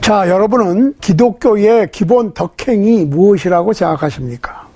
자, 여러분은 기독교의 기본 덕행이 무엇이라고 생각하십니까?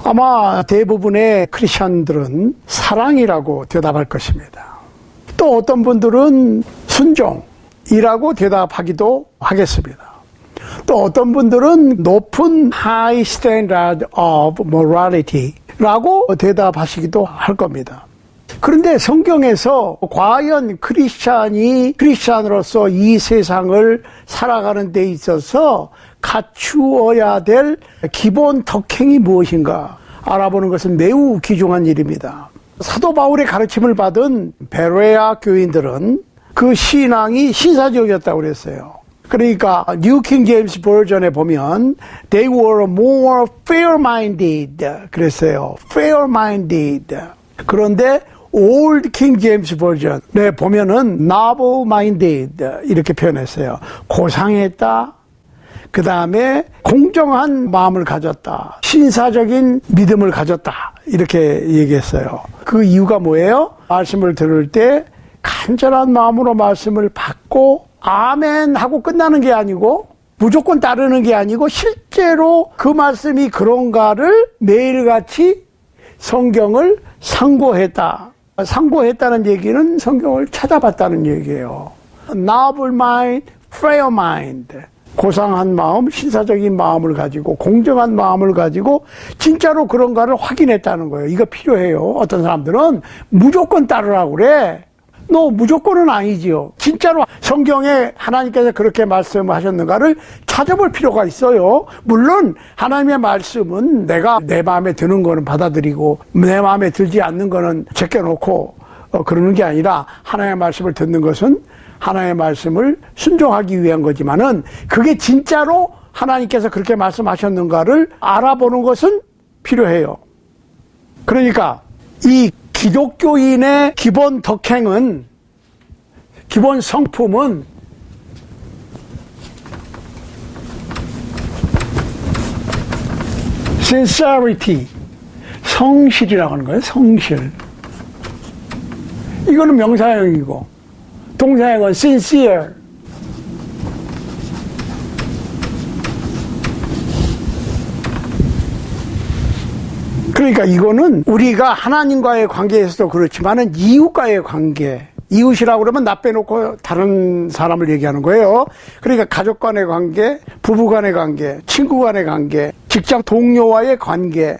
아마 대부분의 크리스천들은 사랑이라고 대답할 것입니다. 또 어떤 분들은 순종이라고 대답하기도 하겠습니다. 또 어떤 분들은 높은 high standard of morality라고 대답하시기도 할 겁니다. 그런데 성경에서 과연 크리스찬으로서 이 세상을 살아가는 데 있어서 갖추어야 될 기본 덕행이 무엇인가 알아보는 것은 매우 귀중한 일입니다. 사도 바울의 가르침을 받은 베레아 교인들은 그 신앙이 신사적이었다고 그랬어요. 그러니까 뉴 킹 제임스 버전에 보면 they were more fair-minded 그랬어요. fair-minded. 그런데 Old King James Version에 보면은 noble-minded 이렇게 표현했어요. 고상했다. 그 다음에 공정한 마음을 가졌다. 신사적인 믿음을 가졌다. 이렇게 얘기했어요. 그 이유가 뭐예요? 말씀을 들을 때 간절한 마음으로 말씀을 받고 아멘 하고 끝나는 게 아니고 무조건 따르는 게 아니고 실제로 그 말씀이 그런가를 매일같이 성경을 상고했다. 상고했다는 얘기는 성경을 찾아봤다는 얘기예요. noble mind, fair mind. 고상한 마음, 신사적인 마음을 가지고 공정한 마음을 가지고 진짜로 그런가를 확인했다는 거예요. 이거 필요해요. 어떤 사람들은 무조건 따르라고 그래. 너 무조건은 아니지요. 진짜로 성경에 하나님께서 그렇게 말씀하셨는가를 찾아볼 필요가 있어요. 물론 하나님의 말씀은 내가 내 마음에 드는 거는 받아들이고 내 마음에 들지 않는 거는 제껴놓고 그러는 게 아니라 하나님의 말씀을 듣는 것은 하나님의 말씀을 순종하기 위한 거지만은 그게 진짜로 하나님께서 그렇게 말씀하셨는가를 알아보는 것은 필요해요. 그러니까 이 기독교인의 기본 덕행은, 기본 성품은 sincerity, 성실이라고 하는 거예요. 성실. 이거는 명사형이고 동사형은 sincere. 그러니까 이거는 우리가 하나님과의 관계에서도 그렇지만은 이웃과의 관계, 이웃이라고 그러면 나 빼놓고 다른 사람을 얘기하는 거예요. 그러니까 가족 간의 관계, 부부 간의 관계, 친구 간의 관계, 직장 동료와의 관계,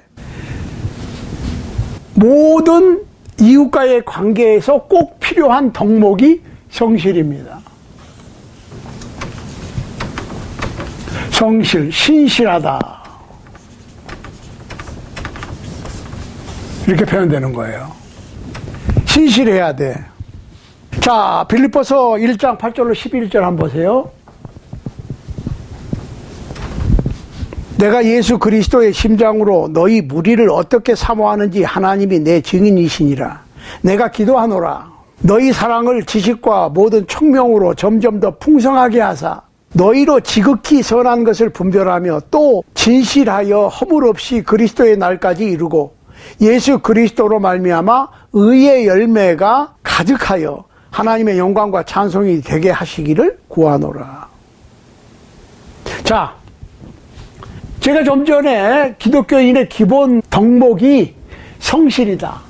모든 이웃과의 관계에서 꼭 필요한 덕목이 성실입니다. 성실, 신실하다. 이렇게 표현되는 거예요. 신실해야 돼. 자, 빌립보서 1장 8절로 11절 한번 보세요. 내가 예수 그리스도의 심장으로 너희 무리를 어떻게 사모하는지 하나님이 내 증인이시니라. 내가 기도하노라. 너희 사랑을 지식과 모든 총명으로 점점 더 풍성하게 하사 너희로 지극히 선한 것을 분별하며 또 진실하여 허물 없이 그리스도의 날까지 이루고 예수 그리스도로 말미암아 의의 열매가 가득하여 하나님의 영광과 찬송이 되게 하시기를 구하노라. 자, 제가 좀 전에 기독교인의 기본 덕목이 성실이다,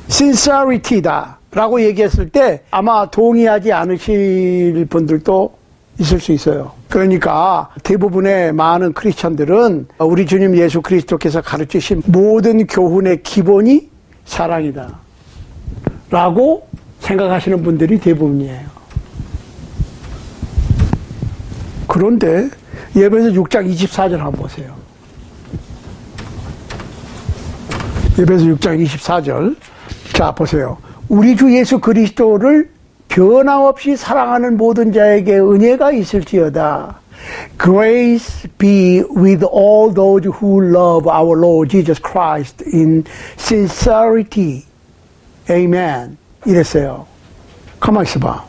sincerity다 라고 얘기했을 때 아마 동의하지 않으실 분들도 있을 수 있어요. 그러니까 대부분의 많은 크리스천들은 우리 주님 예수 그리스도께서 가르치신 모든 교훈의 기본이 사랑이다 라고 생각하시는 분들이 대부분이에요. 그런데 예배서 6장 24절 한번 보세요. 예배서 6장 24절. 자, 보세요. 우리 주 예수 그리스도를 변함없이 사랑하는 모든 자에게 은혜가 있을지어다. Grace be with all those who love our Lord Jesus Christ in sincerity. Amen. 이랬어요. 가만히 있어봐.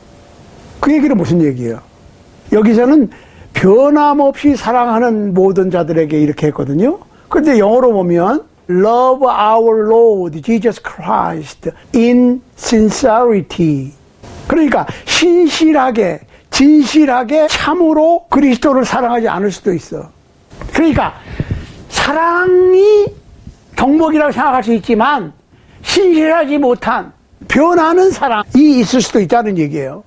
그 얘기는 무슨 얘기예요? 여기서는 변함없이 사랑하는 모든 자들에게 이렇게 했거든요. 그런데 영어로 보면 Love our Lord Jesus Christ in sincerity. 그러니까 신실하게 진실하게 참으로 그리스도를 사랑하지 않을 수도 있어. 그러니까 사랑이 덕목이라고 생각할 수 있지만 신실하지 못한 변하는 사랑이 있을 수도 있다는 얘기예요.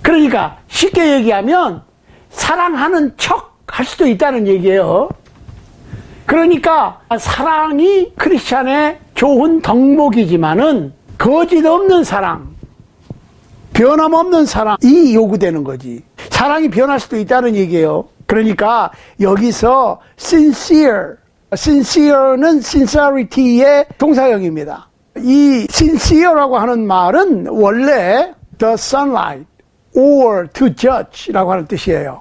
그러니까 쉽게 얘기하면 사랑하는 척 할 수도 있다는 얘기예요. 그러니까 사랑이 크리스찬의 좋은 덕목이지만은 거짓 없는 사랑, 변함없는 사랑이 요구되는 거지. 사랑이 변할 수도 있다는 얘기예요. 그러니까 여기서 sincere는 sincerity의 동사형입니다. 이 sincere라고 하는 말은 원래 the sunlight or to judge라고 하는 뜻이에요.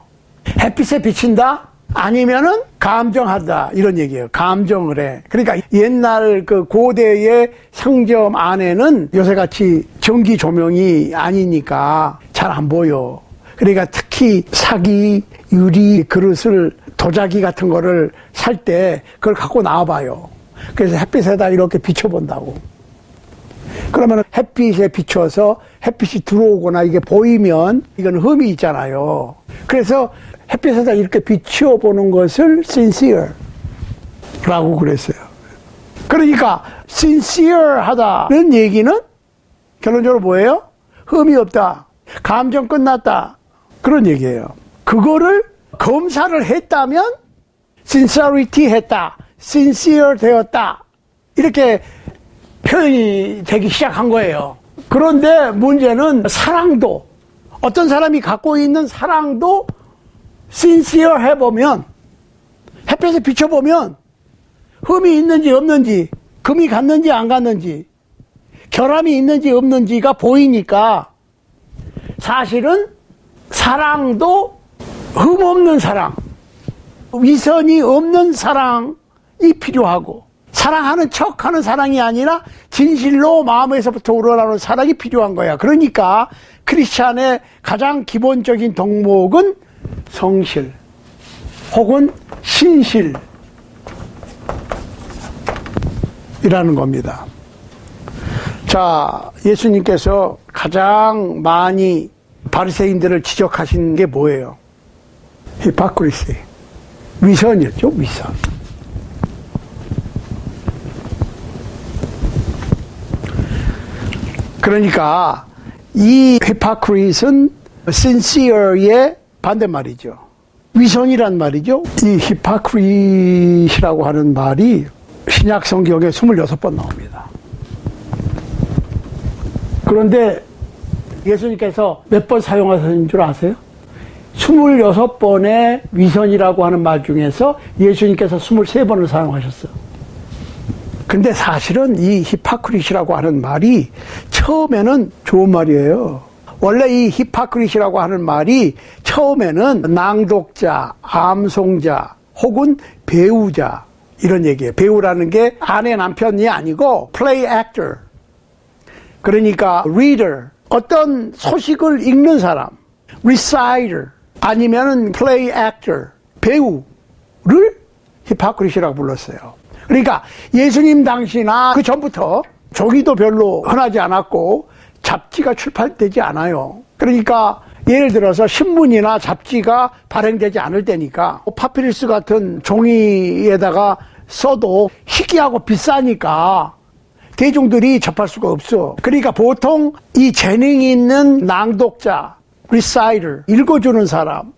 햇빛에 비친다? 아니면은 감정하다 이런 얘기예요. 감정을 해. 그러니까 옛날 그 고대의 상점 안에는 요새같이 전기 조명이 아니니까 잘 안 보여. 그러니까 특히 사기, 유리 그릇을 도자기 같은 거를 살 때 그걸 갖고 나와봐요. 그래서 햇빛에다 이렇게 비춰본다고. 그러면 햇빛에 비춰서 햇빛이 들어오거나 이게 보이면 이건 흠이 있잖아요. 그래서 햇빛에다 이렇게 비춰보는 것을 sincere라고 그랬어요. 그러니까 sincere하다는 얘기는 결론적으로 뭐예요? 흠이 없다. 감정 끝났다. 그런 얘기예요. 그거를 검사를 했다면 sincerity 했다. sincere 되었다. 이렇게 표현이 되기 시작한 거예요. 그런데 문제는 사랑도, 어떤 사람이 갖고 있는 사랑도 sincere 해보면, 햇볕에 비춰보면 흠이 있는지 없는지, 금이 갔는지 안 갔는지, 결함이 있는지 없는지가 보이니까 사실은 사랑도 흠 없는 사랑, 위선이 없는 사랑이 필요하고, 사랑하는 척하는 사랑이 아니라 진실로 마음에서부터 우러나오는 사랑이 필요한 거야. 그러니까 크리스찬의 가장 기본적인 덕목은 성실 혹은 신실이라는 겁니다. 자, 예수님께서 가장 많이 바리새인들을 지적하신 게 뭐예요? 히포크리시, 위선이었죠. 위선. 그러니까 이 히포크리스는 sincere의 반대말이죠. 위선이란 말이죠. 이 히포크리시라고 하는 말이 신약 성경에 26번 나옵니다. 그런데 예수님께서 몇 번 사용하신 줄 아세요? 26번의 위선이라고 하는 말 중에서 예수님께서 23번을 사용하셨어요. 근데 사실은 이 히포크리시라고 하는 말이 처음에는 좋은 말이에요. 원래 이 히포크리시라고 하는 말이 처음에는 낭독자, 암송자 혹은 배우자 이런 얘기예요. 배우라는 게 아내 남편이 아니고 play actor. 그러니까 reader, 어떤 소식을 읽는 사람, reciter 아니면은 play actor, 배우를 히포크리시라고 불렀어요. 그러니까 예수님 당시나 그 전부터 종이도 별로 흔하지 않았고 잡지가 출판되지 않아요. 그러니까 예를 들어서 신문이나 잡지가 발행되지 않을 때니까 파피루스 같은 종이에다가 써도 희귀하고 비싸니까 대중들이 접할 수가 없어. 그러니까 보통 이 재능이 있는 낭독자, reciter, 읽어주는 사람,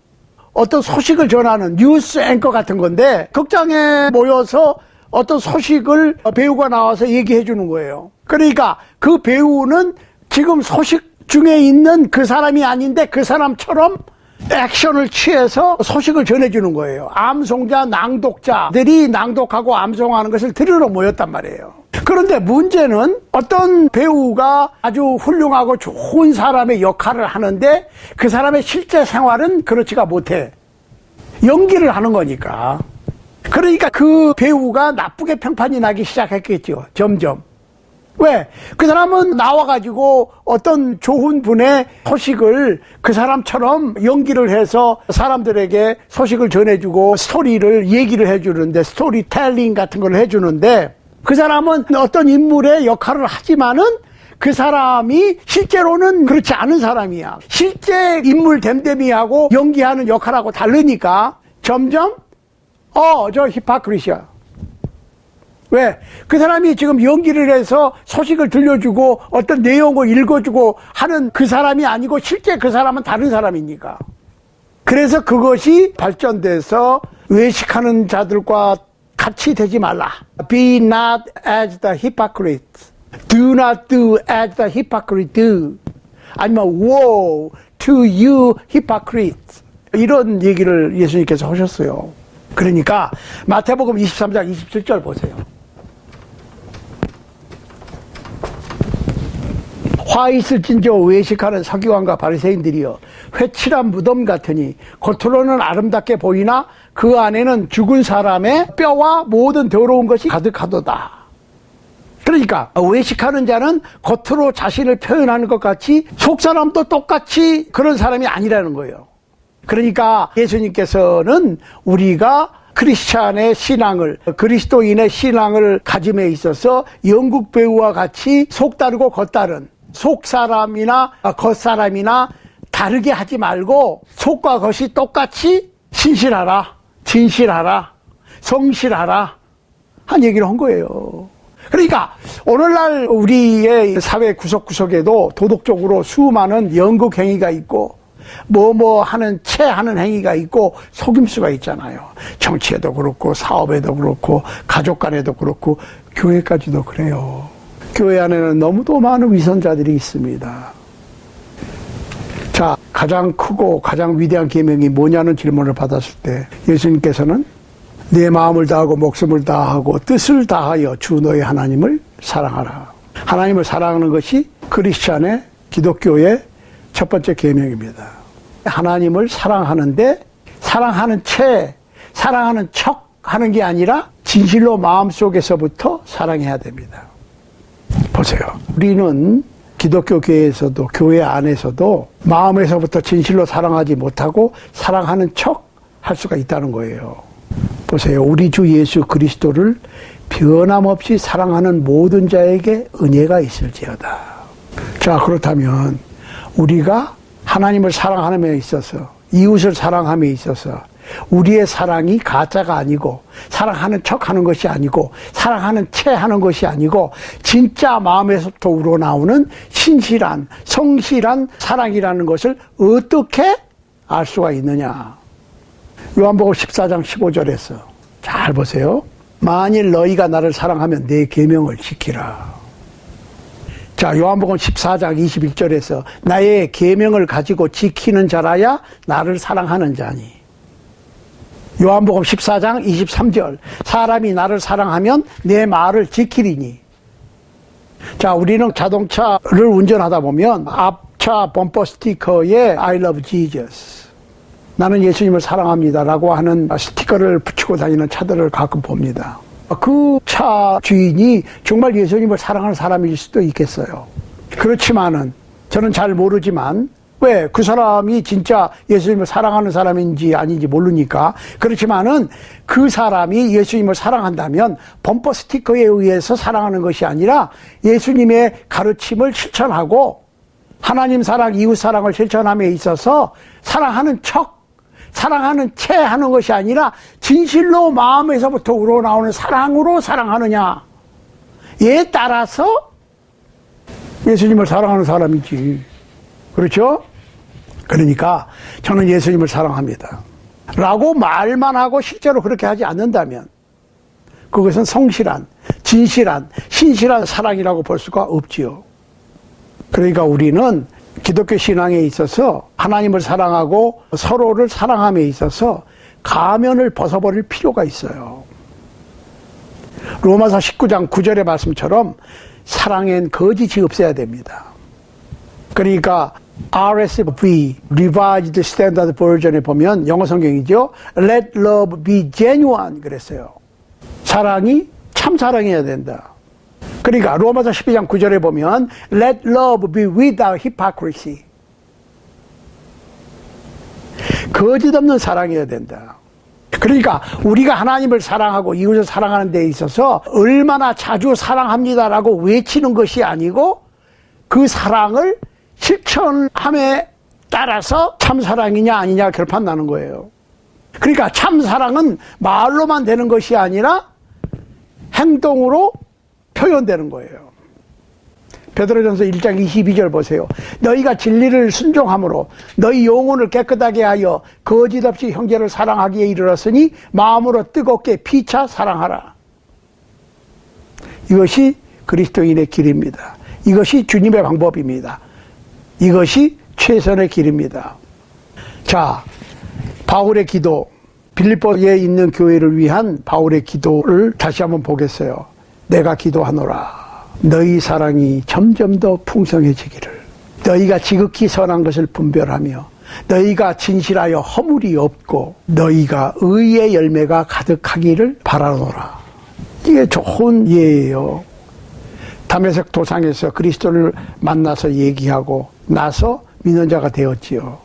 어떤 소식을 전하는 뉴스 앵커 같은 건데 극장에 모여서 어떤 소식을 배우가 나와서 얘기해 주는 거예요. 그러니까 그 배우는 지금 소식 중에 있는 그 사람이 아닌데 그 사람처럼 액션을 취해서 소식을 전해주는 거예요. 암송자, 낭독자들이 낭독하고 암송하는 것을 들으러 모였단 말이에요. 그런데 문제는 어떤 배우가 아주 훌륭하고 좋은 사람의 역할을 하는데 그 사람의 실제 생활은 그렇지가 못해. 연기를 하는 거니까. 그러니까 그 배우가 나쁘게 평판이 나기 시작했겠죠. 점점. 왜? 그 사람은 나와가지고 어떤 좋은 분의 소식을 그 사람처럼 연기를 해서 사람들에게 소식을 전해주고 스토리를 얘기를 해주는데, 스토리텔링 같은 걸 해주는데, 그 사람은 어떤 인물의 역할을 하지만은 그 사람이 실제로는 그렇지 않은 사람이야. 실제 인물 댐댐이하고 연기하는 역할하고 다르니까 점점 저 히포크리시야. 왜? 그 사람이 지금 연기를 해서 소식을 들려주고 어떤 내용을 읽어주고 하는 그 사람이 아니고 실제 그 사람은 다른 사람이니까. 그래서 그것이 발전돼서 외식하는 자들과 같이 되지 말라. Be not as the hypocrites. Do not do as the hypocrites do. 아니면 woe to you hypocrites. 이런 얘기를 예수님께서 하셨어요. 그러니까 마태복음 23장 27절 보세요. 화 있을진저 외식하는 서기관과 바리새인들이여 회칠한 무덤 같으니 겉으로는 아름답게 보이나 그 안에는 죽은 사람의 뼈와 모든 더러운 것이 가득하도다. 그러니까 외식하는 자는 겉으로 자신을 표현하는 것 같이 속사람도 똑같이 그런 사람이 아니라는 거예요. 그러니까 예수님께서는 우리가 크리스찬의 신앙을, 그리스도인의 신앙을 가짐에 있어서 연극 배우와 같이 속다르고 겉다른 속사람이나 겉사람이나 다르게 하지 말고 속과 겉이 똑같이 신실하라, 진실하라, 성실하라 한 얘기를 한 거예요. 그러니까 오늘날 우리의 사회 구석구석에도 도덕적으로 수많은 연극 행위가 있고 하는 체하는 행위가 있고 속임수가 있잖아요. 정치에도 그렇고 사업에도 그렇고 가족 간에도 그렇고 교회까지도 그래요. 교회 안에는 너무도 많은 위선자들이 있습니다. 자, 가장 크고 가장 위대한 계명이 뭐냐는 질문을 받았을 때 예수님께서는 내 마음을 다하고 목숨을 다하고 뜻을 다하여 주 너의 하나님을 사랑하라. 하나님을 사랑하는 것이 크리스찬의 기독교의 첫 번째 계명입니다. 하나님을 사랑하는데 사랑하는 사랑하는 척 하는 게 아니라 진실로 마음속에서부터 사랑해야 됩니다. 보세요. 우리는 기독교 교회에서도 교회 안에서도 마음에서부터 진실로 사랑하지 못하고 사랑하는 척 할 수가 있다는 거예요. 보세요. 우리 주 예수 그리스도를 변함없이 사랑하는 모든 자에게 은혜가 있을지어다. 자, 그렇다면 우리가 하나님을 사랑함에 있어서 이웃을 사랑함에 있어서 우리의 사랑이 가짜가 아니고 사랑하는 척하는 것이 아니고 사랑하는 체하는 것이 아니고 진짜 마음에서부터 우러나오는 신실한 성실한 사랑이라는 것을 어떻게 알 수가 있느냐. 요한복음 14장 15절에서 잘 보세요. 만일 너희가 나를 사랑하면 내 계명을 지키라. 자, 요한복음 14장 21절에서 나의 계명을 가지고 지키는 자라야 나를 사랑하는 자니. 요한복음 14장 23절 사람이 나를 사랑하면 내 말을 지키리니. 자, 우리는 자동차를 운전하다 보면 앞차 범퍼 스티커에 I love Jesus, 나는 예수님을 사랑합니다 라고 하는 스티커를 붙이고 다니는 차들을 가끔 봅니다. 그 차 주인이 정말 예수님을 사랑하는 사람일 수도 있겠어요. 그렇지만은 저는 잘 모르지만 왜? 그 사람이 진짜 예수님을 사랑하는 사람인지 아닌지 모르니까. 그렇지만은 그 사람이 예수님을 사랑한다면 범퍼 스티커에 의해서 사랑하는 것이 아니라 예수님의 가르침을 실천하고 하나님 사랑, 이웃 사랑을 실천함에 있어서 사랑하는 척, 사랑하는 채 하는 것이 아니라 진실로 마음에서부터 우러나오는 사랑으로 사랑하느냐에 따라서 예수님을 사랑하는 사람이지. 그렇죠? 그러니까 저는 예수님을 사랑합니다 라고 말만 하고 실제로 그렇게 하지 않는다면 그것은 성실한, 진실한, 신실한 사랑이라고 볼 수가 없지요. 그러니까 우리는 기독교 신앙에 있어서 하나님을 사랑하고 서로를 사랑함에 있어서 가면을 벗어버릴 필요가 있어요. 로마서 19장 9절의 말씀처럼 사랑엔 거짓이 없어야 됩니다. 그러니까 RSV, Revised Standard Version에 보면 영어 성경이죠. Let love be genuine 그랬어요. 사랑이 참 사랑해야 된다. 그러니까 로마서 12장 9절에 보면 Let love be without hypocrisy. 거짓 없는 사랑해야 된다. 그러니까 우리가 하나님을 사랑하고 이웃을 사랑하는 데 있어서 얼마나 자주 사랑합니다라고 외치는 것이 아니고 그 사랑을 실천함에 따라서 참사랑이냐 아니냐 결판 나는 거예요. 그러니까 참사랑은 말로만 되는 것이 아니라 행동으로 표현되는 거예요. 베드로전서 1장 22절 보세요. 너희가 진리를 순종함으로 너희 영혼을 깨끗하게 하여 거짓 없이 형제를 사랑하기에 이르렀으니 마음으로 뜨겁게 피차 사랑하라. 이것이 그리스도인의 길입니다. 이것이 주님의 방법입니다. 이것이 최선의 길입니다. 자, 바울의 기도, 빌립보에 있는 교회를 위한 바울의 기도를 다시 한번 보겠어요. 내가 기도하노라. 너희 사랑이 점점 더 풍성해지기를. 너희가 지극히 선한 것을 분별하며 너희가 진실하여 허물이 없고 너희가 의의 열매가 가득하기를 바라노라. 이게 좋은 예예요. 다메섹 도상에서 그리스도를 만나서 얘기하고 나서 믿는 자가 되었지요.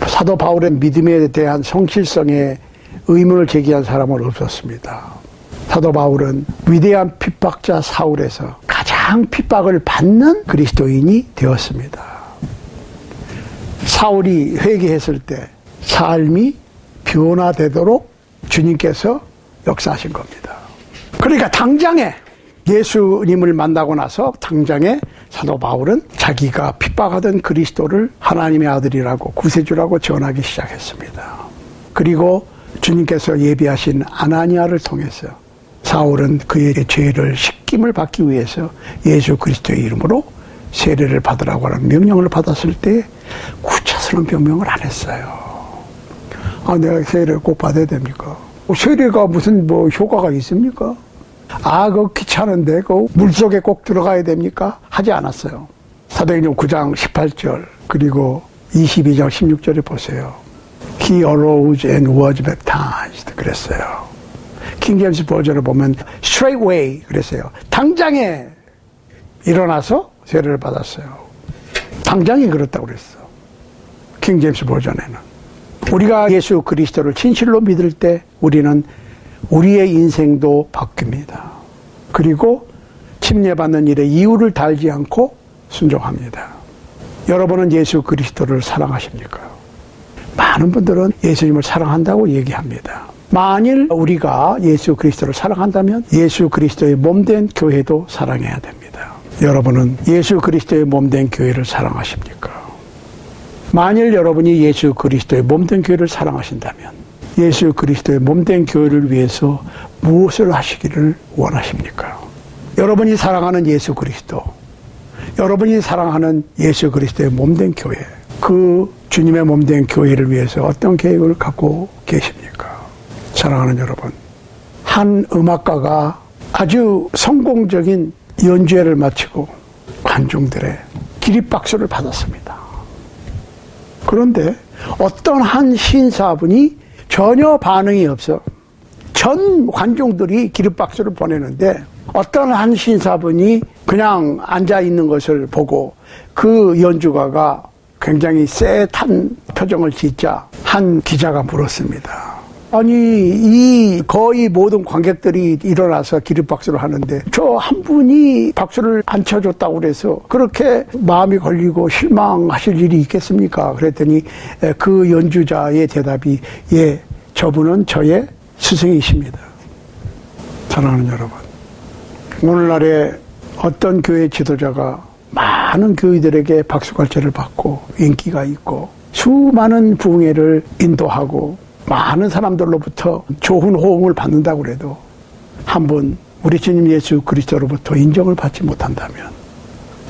사도 바울의 믿음에 대한 성실성에 의문을 제기한 사람은 없었습니다. 사도 바울은 위대한 핍박자 사울에서 가장 핍박을 받는 그리스도인이 되었습니다. 사울이 회개했을 때 삶이 변화되도록 주님께서 역사하신 겁니다. 그러니까 당장에 예수님을 만나고 나서 당장에 사도 바울은 자기가 핍박하던 그리스도를 하나님의 아들이라고 구세주라고 전하기 시작했습니다. 그리고 주님께서 예비하신 아나니아를 통해서 사울은 그의 죄를 씻김을 받기 위해서 예수 그리스도의 이름으로 세례를 받으라고 하는 명령을 받았을 때 구차스러운 변명을 안 했어요. 아, 내가 세례를 꼭 받아야 됩니까? 세례가 무슨 효과가 있습니까? 아, 그거 귀찮은데, 그 물속에 꼭 들어가야 됩니까? 하지 않았어요. 사도행전 9장 18절, 그리고 22장 16절에 보세요. He arose and was baptized. 그랬어요. 킹제임스 버전을 보면 straightway 그랬어요. 당장에 일어나서 세례를 받았어요. 당장에 그렇다고 그랬어. 킹제임스 버전에는. 우리가 예수 그리스도를 진실로 믿을 때 우리는 우리의 인생도 바뀝니다. 그리고 침례받는 일에 이유를 달지 않고 순종합니다. 여러분은 예수 그리스도를 사랑하십니까? 많은 분들은 예수님을 사랑한다고 얘기합니다. 만일 우리가 예수 그리스도를 사랑한다면 예수 그리스도의 몸된 교회도 사랑해야 됩니다. 여러분은 예수 그리스도의 몸된 교회를 사랑하십니까? 만일 여러분이 예수 그리스도의 몸된 교회를 사랑하신다면 예수 그리스도의 몸된 교회를 위해서 무엇을 하시기를 원하십니까? 여러분이 사랑하는 예수 그리스도, 여러분이 사랑하는 예수 그리스도의 몸된 교회, 그 주님의 몸된 교회를 위해서 어떤 계획을 갖고 계십니까? 사랑하는 여러분, 한 음악가가 아주 성공적인 연주회를 마치고 관중들의 기립박수를 받았습니다. 그런데 어떤 한 신사분이 전혀 반응이 없어. 전 관중들이 기립박수를 보내는데 어떤 한 신사분이 그냥 앉아있는 것을 보고 그 연주가가 굉장히 쎄한 표정을 짓자 한 기자가 물었습니다. 아니, 이 거의 모든 관객들이 일어나서 기립박수를 하는데 저 한 분이 박수를 안 쳐줬다고 그래서 그렇게 마음이 걸리고 실망하실 일이 있겠습니까? 그랬더니 그 연주자의 대답이 예, 저분은 저의 스승이십니다. 사랑하는 여러분, 오늘날에 어떤 교회 지도자가 많은 교회들에게 박수갈채를 받고 인기가 있고 수많은 부흥회를 인도하고 많은 사람들로부터 좋은 호응을 받는다고 해도 한번 우리 주님 예수 그리스도로부터 인정을 받지 못한다면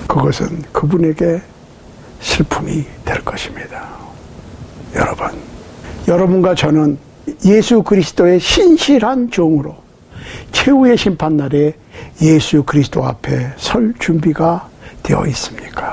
그것은 그분에게 슬픔이 될 것입니다. 여러분, 여러분과 저는 예수 그리스도의 신실한 종으로 최후의 심판날에 예수 그리스도 앞에 설 준비가 되어 있습니까?